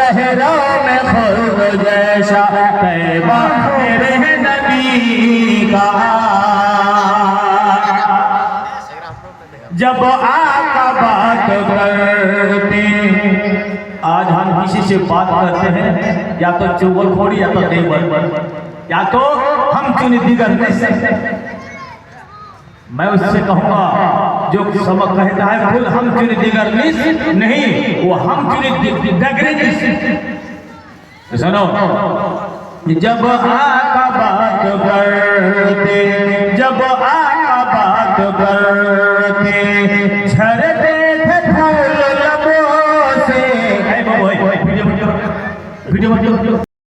शहरों में खुद जैसा तैबा मेरे नबी का। जब आका बात करते, आज हम किसी से बात करते हैं या तो चुगलखोरी या तो देवर, या तो हम चुनी दिगर में से, मैं उससे कहूंगा जो समझ कहता है खुद हम चुनी दिगर नहीं, वो हम चुनी दगरे। सुनो, जब आका बात करते, जब आका बात करते, झरते थे फूल लबों से। वीडियो